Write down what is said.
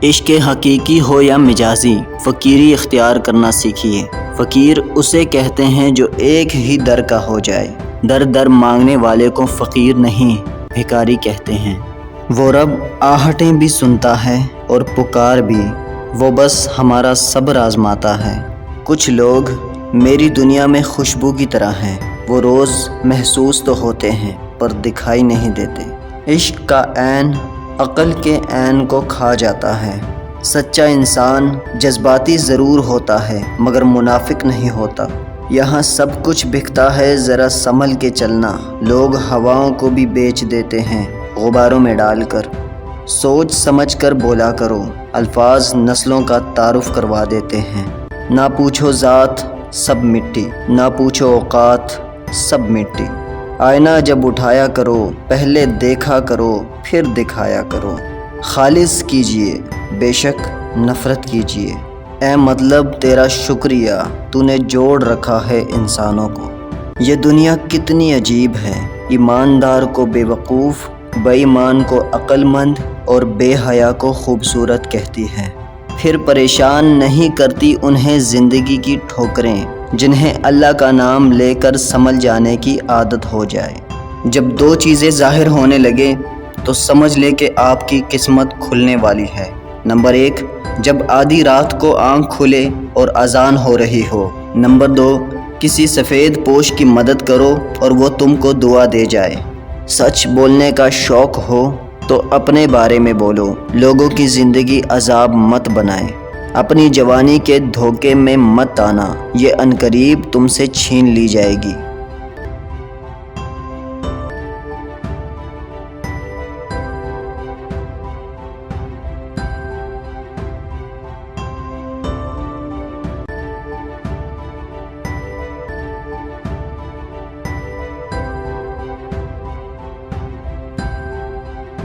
عشق حقیقی ہو یا مجازی، فقیری اختیار کرنا سیکھیے۔ فقیر اسے کہتے ہیں جو ایک ہی در کا ہو جائے۔ در در مانگنے والے کو فقیر نہیں، بھکاری کہتے ہیں۔ وہ رب آہٹیں بھی سنتا ہے اور پکار بھی، وہ بس ہمارا صبر آزماتا ہے۔ کچھ لوگ میری دنیا میں خوشبو کی طرح ہیں، وہ روز محسوس تو ہوتے ہیں پر دکھائی نہیں دیتے۔ عشق کا عین عقل کے عین کو کھا جاتا ہے۔ سچا انسان جذباتی ضرور ہوتا ہے مگر منافق نہیں ہوتا۔ یہاں سب کچھ بکتا ہے، ذرا سنبھل کے چلنا۔ لوگ ہواؤں کو بھی بیچ دیتے ہیں غباروں میں ڈال کر۔ سوچ سمجھ کر بولا کرو، الفاظ نسلوں کا تعارف کروا دیتے ہیں۔ نہ پوچھو ذات سب مٹی، نہ پوچھو اوقات سب مٹی۔ آئینہ جب اٹھایا کرو پہلے دیکھا کرو پھر دکھایا کرو۔ خالص کیجئے بے شک نفرت کیجئے۔ اے مطلب تیرا شکریہ، تو نے جوڑ رکھا ہے انسانوں کو۔ یہ دنیا کتنی عجیب ہے، ایماندار کو بے وقوف، بے ایمان کو عقل مند اور بے حیا کو خوبصورت کہتی ہے۔ پھر پریشان نہیں کرتی انہیں زندگی کی ٹھوکریں، جنہیں اللہ کا نام لے کر سنبھل جانے کی عادت ہو جائے۔ جب دو چیزیں ظاہر ہونے لگے تو سمجھ لے کہ آپ کی قسمت کھلنے والی ہے۔ نمبر 1، جب آدھی رات کو آنکھ کھلے اور اذان ہو رہی ہو۔ نمبر 2، کسی سفید پوش کی مدد کرو اور وہ تم کو دعا دے جائے۔ سچ بولنے کا شوق ہو تو اپنے بارے میں بولو، لوگوں کی زندگی عذاب مت بنائے۔ اپنی جوانی کے دھوکے میں مت آنا، یہ عنقریب تم سے چھین لی جائے گی۔